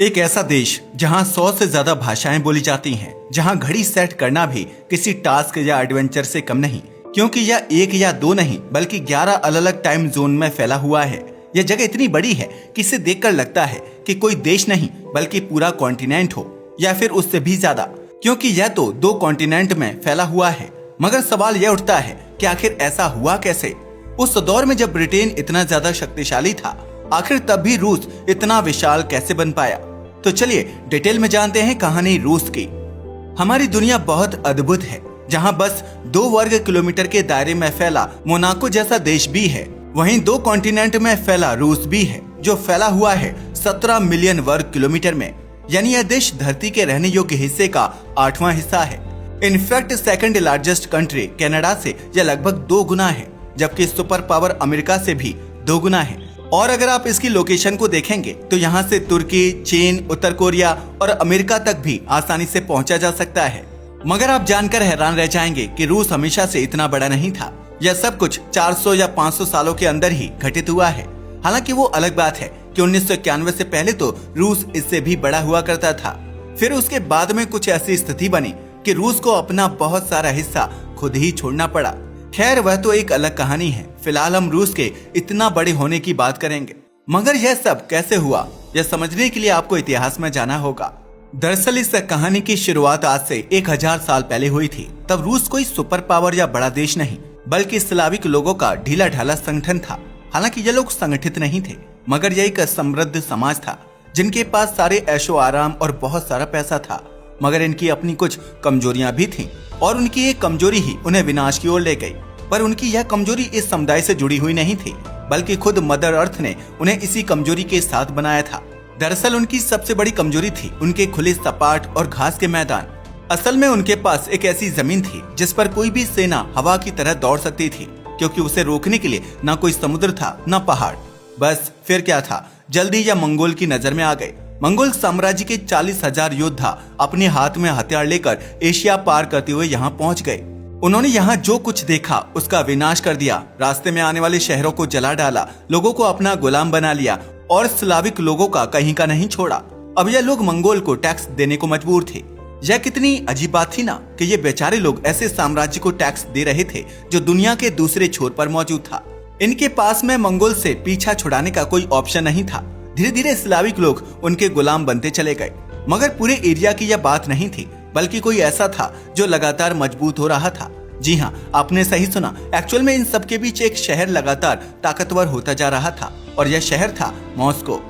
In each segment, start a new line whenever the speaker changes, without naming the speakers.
एक ऐसा देश जहां 100 से ज्यादा भाषाएं बोली जाती हैं, जहां घड़ी सेट करना भी किसी टास्क या एडवेंचर से कम नहीं, क्योंकि यह एक या दो नहीं बल्कि 11 अलग अलग टाइम जोन में फैला हुआ है। यह जगह इतनी बड़ी है कि इसे देखकर लगता है कि कोई देश नहीं बल्कि पूरा कॉन्टिनेंट हो, या फिर उससे भी ज्यादा, क्योंकि यह तो 2 कॉन्टिनेंट में फैला हुआ है। मगर सवाल यह उठता है कि आखिर ऐसा हुआ कैसे? उस दौर में जब ब्रिटेन इतना ज्यादा शक्तिशाली था, आखिर तब भी रूस इतना विशाल कैसे बन पाया? तो चलिए डिटेल में जानते हैं कहानी रूस की। हमारी दुनिया बहुत अद्भुत है, जहां बस 2 वर्ग किलोमीटर के दायरे में फैला मोनाको जैसा देश भी है, वहीं 2 कॉन्टिनेंट में फैला रूस भी है, जो फैला हुआ है 17 मिलियन वर्ग किलोमीटर में। यानी यह देश धरती के रहने योग्य हिस्से का 8वां हिस्सा है। In fact second largest country Canada से यह लगभग 2 गुना है, जबकि सुपर पावर अमेरिका से भी 2 गुना है। और अगर आप इसकी लोकेशन को देखेंगे तो यहाँ से तुर्की, चीन, उत्तर कोरिया और अमेरिका तक भी आसानी से पहुंचा जा सकता है। मगर आप जानकर हैरान रह जाएंगे कि रूस हमेशा से इतना बड़ा नहीं था। यह सब कुछ 400 या 500 सालों के अंदर ही घटित हुआ है। हालांकि वो अलग बात है कि 1991 से पहले तो रूस इससे भी बड़ा हुआ करता था। फिर उसके बाद में कुछ ऐसी स्थिति बनी कि रूस को अपना बहुत सारा हिस्सा खुद ही छोड़ना पड़ा। खैर, वह तो एक अलग कहानी है। फिलहाल हम रूस के इतना बड़े होने की बात करेंगे। मगर यह सब कैसे हुआ, यह समझने के लिए आपको इतिहास में जाना होगा। दरअसल इस कहानी की शुरुआत आज से 1000 साल पहले हुई थी। तब रूस कोई सुपर पावर या बड़ा देश नहीं, बल्कि स्लाविक लोगों का ढीला ढाला संगठन था। हालांकि ये लोग संगठित नहीं थे, मगर यह एक समृद्ध समाज था, जिनके पास सारे ऐशो आराम और बहुत सारा पैसा था। मगर इनकी अपनी कुछ कमजोरियां भी थीं, और उनकी एक कमजोरी ही उन्हें विनाश की ओर ले गई। पर उनकी यह कमजोरी इस समुदाय से जुड़ी हुई नहीं थी, बल्कि खुद मदर अर्थ ने उन्हें इसी कमजोरी के साथ बनाया था। दरअसल उनकी सबसे बड़ी कमजोरी थी उनके खुले सपाट और घास के मैदान। असल में उनके पास एक ऐसी जमीन थी जिस पर कोई भी सेना हवा की तरह दौड़ सकती थी, क्योंकि उसे रोकने के लिए न कोई समुद्र था न पहाड़। बस फिर क्या था, जल्दी या मंगोल की नजर में आ गए। मंगोल साम्राज्य के 40,000 योद्धा अपने हाथ में हथियार लेकर एशिया पार करते हुए यहाँ पहुँच गए। उन्होंने यहाँ जो कुछ देखा उसका विनाश कर दिया। रास्ते में आने वाले शहरों को जला डाला, लोगों को अपना गुलाम बना लिया और स्लाविक लोगों का कहीं का नहीं छोड़ा। अब यह लोग मंगोल को टैक्स देने को मजबूर थे। यह कितनी अजीब बात थी ना कि ये बेचारे लोग ऐसे साम्राज्य को टैक्स दे रहे थे जो दुनिया के दूसरे छोर पर मौजूद था। इनके पास में मंगोल से पीछा छुड़ाने का कोई ऑप्शन नहीं था। धीरे धीरे स्लाविक लोग उनके गुलाम बनते चले गए। मगर पूरे एरिया की यह बात नहीं थी, बल्कि कोई ऐसा था जो लगातार मजबूत हो रहा था। जी हाँ, आपने सही सुना। एक्चुअल में इन सब के बीच एक शहर लगातार ताकतवर होता जा रहा था, और यह शहर था मॉस्को।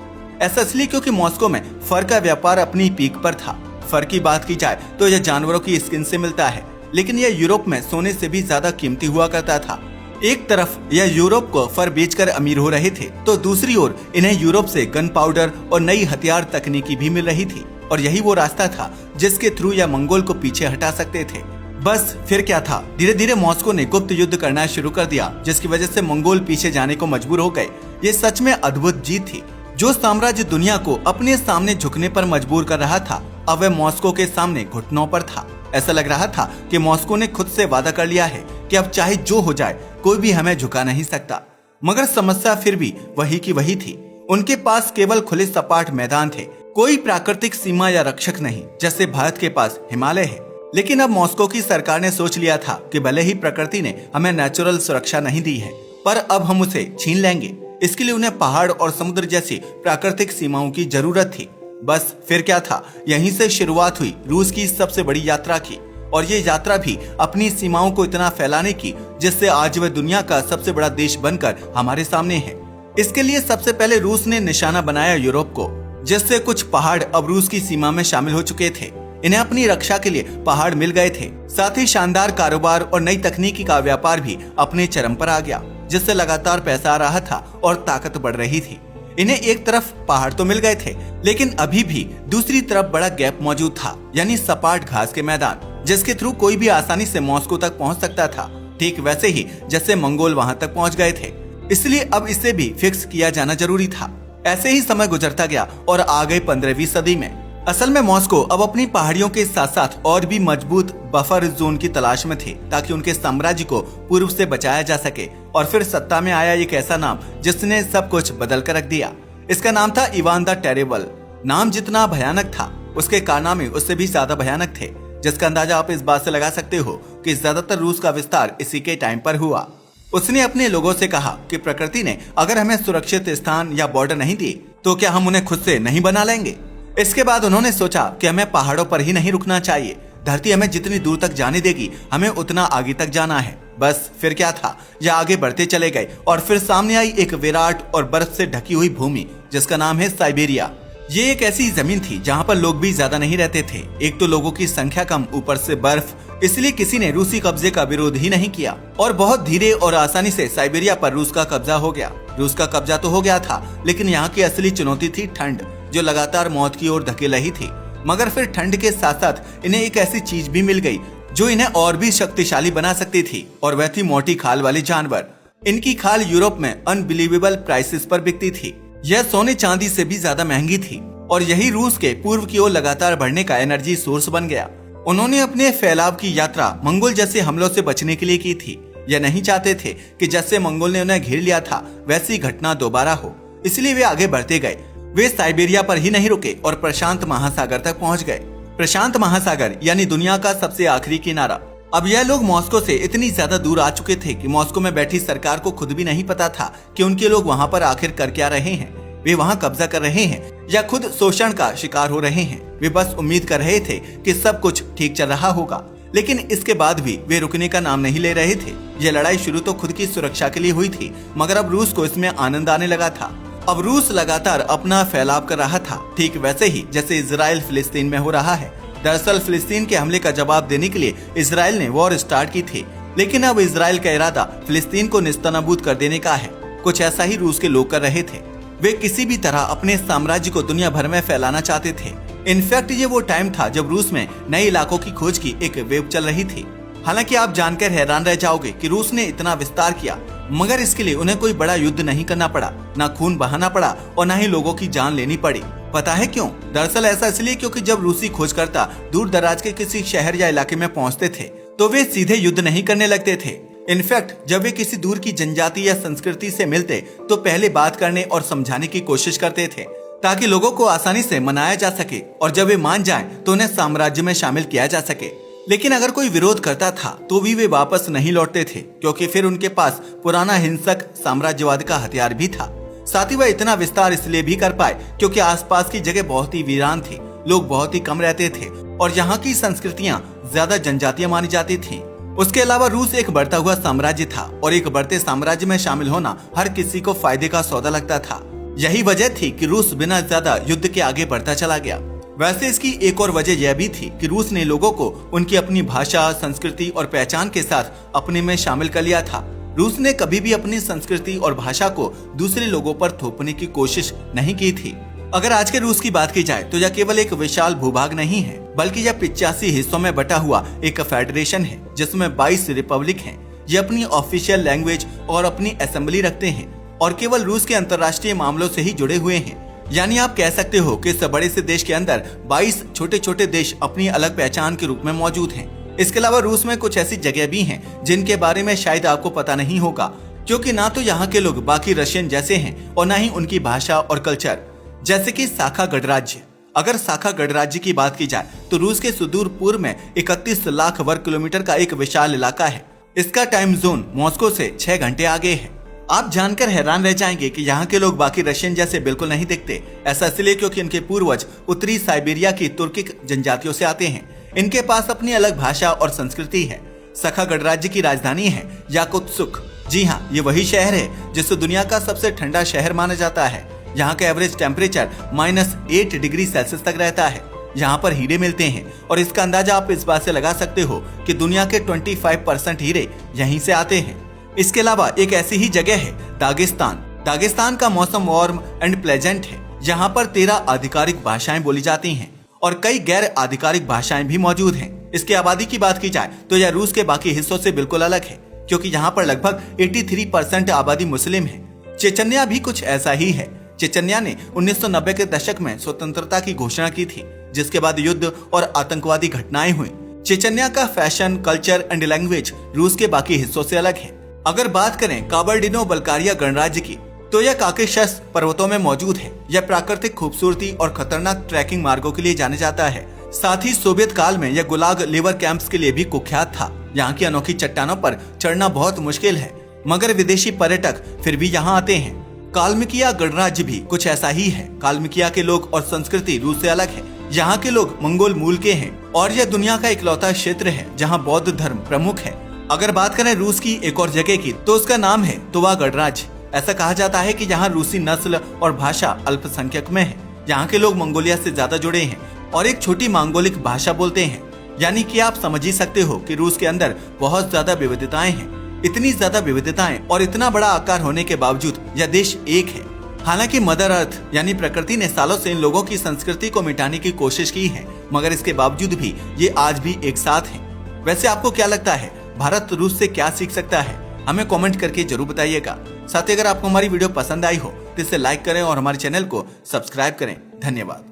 ऐसा इसलिए क्योंकि मॉस्को में फर का व्यापार अपनी पीक पर था। फर की बात की जाए तो यह जानवरों की स्किन से मिलता है, लेकिन यह यूरोप में सोने से भी ज्यादा कीमती हुआ करता था। एक तरफ यह यूरोप को फर बेचकर अमीर हो रहे थे, तो दूसरी ओर इन्हें यूरोप से गन पाउडर और नई हथियार तकनीकी भी मिल रही थी। और यही वो रास्ता था जिसके थ्रू यह मंगोल को पीछे हटा सकते थे। बस फिर क्या था, धीरे धीरे मॉस्को ने गुप्त युद्ध करना शुरू कर दिया, जिसकी वजह से मंगोल पीछे जाने को मजबूर हो गए। ये सच में अद्भुत जीत थी। जो साम्राज्य दुनिया को अपने सामने झुकने पर मजबूर कर रहा था, अब वह मॉस्को के सामने घुटनों पर था। ऐसा लग रहा था कि मॉस्को ने खुद से वादा कर लिया है कि अब चाहे जो हो जाए, कोई भी हमें झुका नहीं सकता। मगर समस्या फिर भी वही की वही थी। उनके पास केवल खुले सपाट मैदान थे, कोई प्राकृतिक सीमा या रक्षक नहीं, जैसे भारत के पास हिमालय है। लेकिन अब मॉस्को की सरकार ने सोच लिया था कि भले ही प्रकृति ने हमें नेचुरल सुरक्षा नहीं दी है, पर अब हम उसे छीन लेंगे। इसके लिए उन्हें पहाड़ और समुद्र जैसी प्राकृतिक सीमाओं की जरूरत थी। बस फिर क्या था, यहीं से शुरुआत हुई रूस की सबसे बड़ी यात्रा की। और ये यात्रा भी अपनी सीमाओं को इतना फैलाने की, जिससे आज वह दुनिया का सबसे बड़ा देश बनकर हमारे सामने है। इसके लिए सबसे पहले रूस ने निशाना बनाया यूरोप को, जिससे कुछ पहाड़ अब रूस की सीमा में शामिल हो चुके थे। इन्हें अपनी रक्षा के लिए पहाड़ मिल गए थे। साथ ही शानदार कारोबार और नई तकनीकी का व्यापार भी अपने चरम पर आ गया, जिससे लगातार पैसा आ रहा था और ताकत बढ़ रही थी। इन्हें एक तरफ पहाड़ तो मिल गए थे, लेकिन अभी भी दूसरी तरफ बड़ा गैप मौजूद था, यानी सपाट घास के मैदान, जिसके थ्रू कोई भी आसानी से मॉस्को तक पहुंच सकता था, ठीक वैसे ही जैसे मंगोल वहां तक पहुंच गए थे। इसलिए अब इसे भी फिक्स किया जाना जरूरी था। ऐसे ही समय गुजरता गया और आ गई 15वीं सदी में। असल में मॉस्को अब अपनी पहाड़ियों के साथ साथ और भी मजबूत बफर जोन की तलाश में थे, ताकि उनके साम्राज्य को पूर्व से बचाया जा सके। और फिर सत्ता में आया एक ऐसा नाम जिसने सब कुछ बदल कर रख दिया। इसका नाम था इवान द टेरेबल। नाम जितना भयानक था उसके कारनामे उससे भी ज्यादा भयानक थे, जिसका अंदाजा आप इस बात से लगा सकते हो कि ज्यादातर रूस का विस्तार इसी के टाइम पर हुआ। उसने अपने लोगों से कहा कि प्रकृति ने अगर हमें सुरक्षित स्थान या बॉर्डर नहीं दी तो क्या हम उन्हें खुद से नहीं बना लेंगे। इसके बाद उन्होंने सोचा कि हमें पहाड़ों पर ही नहीं रुकना चाहिए, धरती हमें जितनी दूर तक जाने देगी हमें उतना आगे तक जाना है। बस फिर क्या था, यह आगे बढ़ते चले गए और फिर सामने आई एक विराट और बर्फ से ढकी हुई भूमि जिसका नाम है साइबेरिया। ये एक ऐसी जमीन थी जहाँ पर लोग भी ज्यादा नहीं रहते थे। एक तो लोगों की संख्या कम, ऊपर से बर्फ, इसलिए किसी ने रूसी कब्जे का विरोध ही नहीं किया और बहुत धीरे और आसानी से साइबेरिया पर रूस का कब्जा हो गया। रूस का कब्जा तो हो गया था, लेकिन यहाँ की असली चुनौती थी ठंड, जो लगातार मौत की ओर धकेल रही थी। मगर फिर ठंड के साथ साथ इन्हें एक ऐसी चीज भी मिल गई जो इन्हें और भी शक्तिशाली बना सकती थी, और वह थी मोटी खाल वाले जानवर। इनकी खाल यूरोप में अनबिलीवेबल प्राइसेस पर बिकती थी। यह सोने चांदी से भी ज्यादा महंगी थी और यही रूस के पूर्व की ओर लगातार बढ़ने का एनर्जी सोर्स बन गया। उन्होंने अपने फैलाव की यात्रा मंगोल जैसे हमलों से बचने के लिए की थी। यह नहीं चाहते थे कि जैसे मंगोल ने उन्हें घेर लिया था वैसी घटना दोबारा हो, इसलिए वे आगे बढ़ते गए। वे साइबेरिया पर ही नहीं रुके और प्रशांत महासागर तक पहुंच गए। प्रशांत महासागर यानी दुनिया का सबसे आखिरी किनारा। अब यह लोग मॉस्को से इतनी ज्यादा दूर आ चुके थे कि मॉस्को में बैठी सरकार को खुद भी नहीं पता था कि उनके लोग वहां पर आखिर कर क्या रहे हैं। वे वहां कब्जा कर रहे हैं या खुद शोषण का शिकार हो रहे हैं। वे बस उम्मीद कर रहे थे कि सब कुछ ठीक चल रहा होगा, लेकिन इसके बाद भी वे रुकने का नाम नहीं ले रहे थे। यह लड़ाई शुरू तो खुद की सुरक्षा के लिए हुई थी, मगर अब रूस को इसमें आनंद आने लगा था। अब रूस लगातार अपना फैलाव कर रहा था, ठीक वैसे ही जैसे इजराइल फिलिस्तीन में हो रहा है। दरअसल फिलिस्तीन के हमले का जवाब देने के लिए इजराइल ने वॉर स्टार्ट की थी, लेकिन अब इजराइल का इरादा फिलिस्तीन को निस्तनाबूद कर देने का है। कुछ ऐसा ही रूस के लोग कर रहे थे। वे किसी भी तरह अपने साम्राज्य को दुनिया भर में फैलाना चाहते थे। इनफैक्ट ये वो टाइम था जब रूस में नए इलाकों की खोज की एक वेव चल रही थी। हालांकि आप जानकर हैरान रह जाओगे कि रूस ने इतना विस्तार किया, मगर इसके लिए उन्हें कोई बड़ा युद्ध नहीं करना पड़ा, ना खून बहाना पड़ा और ना ही लोगों की जान लेनी पड़ी। पता है क्यों? दरअसल ऐसा इसलिए क्योंकि जब रूसी खोजकर्ता दूर दराज के किसी शहर या इलाके में पहुंचते थे तो वे सीधे युद्ध नहीं करने लगते थे। इनफैक्ट जब वे किसी दूर की जनजाति या संस्कृति से मिलते तो पहले बात करने और समझाने की कोशिश करते थे, ताकि लोगों को आसानी से मनाया जा सके और जब वे मान जाएं तो उन्हें साम्राज्य में शामिल किया जा सके। लेकिन अगर कोई विरोध करता था तो भी वे वापस नहीं लौटते थे, क्योंकि फिर उनके पास पुराना हिंसक साम्राज्यवाद का हथियार भी था। साथ ही वह इतना विस्तार इसलिए भी कर पाए क्योंकि आसपास की जगह बहुत ही वीरान थी, लोग बहुत ही कम रहते थे और यहाँ की संस्कृतियाँ ज्यादा जनजातीय मानी जाती थी। उसके अलावा रूस एक बढ़ता हुआ साम्राज्य था और एक बढ़ते साम्राज्य में शामिल होना हर किसी को फायदे का सौदा लगता था। यही वजह थी कि रूस बिना ज्यादा युद्ध के आगे बढ़ता चला गया। वैसे इसकी एक और वजह यह भी थी कि रूस ने लोगों को उनकी अपनी भाषा, संस्कृति और पहचान के साथ अपने में शामिल कर लिया था। रूस ने कभी भी अपनी संस्कृति और भाषा को दूसरे लोगों पर थोपने की कोशिश नहीं की थी। अगर आज के रूस की बात की जाए तो यह केवल एक विशाल भूभाग नहीं है, बल्कि यह 85 हिस्सों में बटा हुआ एक फेडरेशन है जिसमें 22 रिपब्लिक हैं। ये अपनी ऑफिशियल लैंग्वेज और अपनी असेंबली रखते हैं और केवल रूस के अंतर्राष्ट्रीय मामलों से ही जुड़े हुए हैं। यानी आप कह सकते हो कि इस बड़े से देश के अंदर 22 छोटे छोटे देश अपनी अलग पहचान के रूप में मौजूद हैं। इसके अलावा रूस में कुछ ऐसी जगह भी हैं जिनके बारे में शायद आपको पता नहीं होगा, क्योंकि ना तो यहाँ के लोग बाकी रशियन जैसे हैं और ना ही उनकी भाषा और कल्चर। जैसे कि साखा गणराज्य। अगर साखा गणराज्य की बात की जाए तो रूस के सुदूर पूर्व में 31 लाख वर्ग किलोमीटर का एक विशाल इलाका है। इसका टाइम जोन मॉस्को से 6 घंटे आगे है। आप जानकर हैरान रह जाएंगे कि यहाँ के लोग बाकी रशियन जैसे बिल्कुल नहीं दिखते। ऐसा इसलिए क्योंकि इनके पूर्वज उत्तरी साइबेरिया की तुर्किक जनजातियों से आते हैं। इनके पास अपनी अलग भाषा और संस्कृति है। सखा गणराज्य की राजधानी है याकुत्सुक। जी हाँ, ये वही शहर है जिसे दुनिया का सबसे ठंडा शहर माना जाता है। यहाँ का एवरेज टेम्परेचर -8 डिग्री सेल्सियस तक रहता है। यहाँ पर हीरे मिलते हैं और इसका अंदाजा आप इस बात से लगा सकते हो कि दुनिया के 25% हीरे यहीं से आते हैं। इसके अलावा एक ऐसी ही जगह है दागिस्तान। दागिस्तान का मौसम वार्म एंड प्लेजेंट है। यहाँ पर 13 आधिकारिक भाषाएं बोली जाती हैं और कई गैर आधिकारिक भाषाएं भी मौजूद हैं। इसकी आबादी की बात की जाए तो यह रूस के बाकी हिस्सों से बिल्कुल अलग है, क्योंकि यहाँ पर लगभग 83% आबादी मुस्लिम है। चेचन्या भी कुछ ऐसा ही है। चेचन्या ने 1990 के दशक में स्वतंत्रता की घोषणा की थी, जिसके बाद युद्ध और आतंकवादी घटनाएं हुई। चेचन्या का फैशन, कल्चर एंड लैंग्वेज रूस के बाकी हिस्सों से अलग है। अगर बात करें काबर्डिनो बल्कारिया गणराज्य की तो यह काकेशस पर्वतों में मौजूद है। यह प्राकृतिक खूबसूरती और खतरनाक ट्रैकिंग मार्गों के लिए जाने जाता है। साथ ही सोवियत काल में यह गुलाग लेबर कैंप्स के लिए भी कुख्यात था। यहाँ की अनोखी चट्टानों पर चढ़ना बहुत मुश्किल है, मगर विदेशी पर्यटक फिर भी यहाँ आते हैं। कालमिकिया गणराज्य भी कुछ ऐसा ही है। कालमिकिया के लोग और संस्कृति रूस से अलग है। यहाँ के लोग मंगोल मूल के हैं और यह दुनिया का इकलौता क्षेत्र है जहाँ बौद्ध धर्म प्रमुख है। अगर बात करें रूस की एक और जगह की तो उसका नाम है तुवा गणराज्य। ऐसा कहा जाता है कि यहाँ रूसी नस्ल और भाषा अल्पसंख्यक में है। यहाँ के लोग मंगोलिया से ज्यादा जुड़े हैं और एक छोटी मंगोलिक भाषा बोलते हैं। यानी कि आप समझ ही सकते हो कि रूस के अंदर बहुत ज्यादा विविधताएं हैं। इतनी ज्यादा विविधताएं और इतना बड़ा आकार होने के बावजूद यह देश एक है। हालांकि मदर अर्थ यानी प्रकृति ने सालों से इन लोगों की संस्कृति को मिटाने की कोशिश की है, मगर इसके बावजूद भी ये आज भी एक साथ हैं। वैसे आपको क्या लगता है, भारत रूस से क्या सीख सकता है? हमें कमेंट करके जरूर बताइएगा। साथ ही अगर आपको हमारी वीडियो पसंद आई हो तो इसे लाइक करें और हमारे चैनल को सब्सक्राइब करें। धन्यवाद।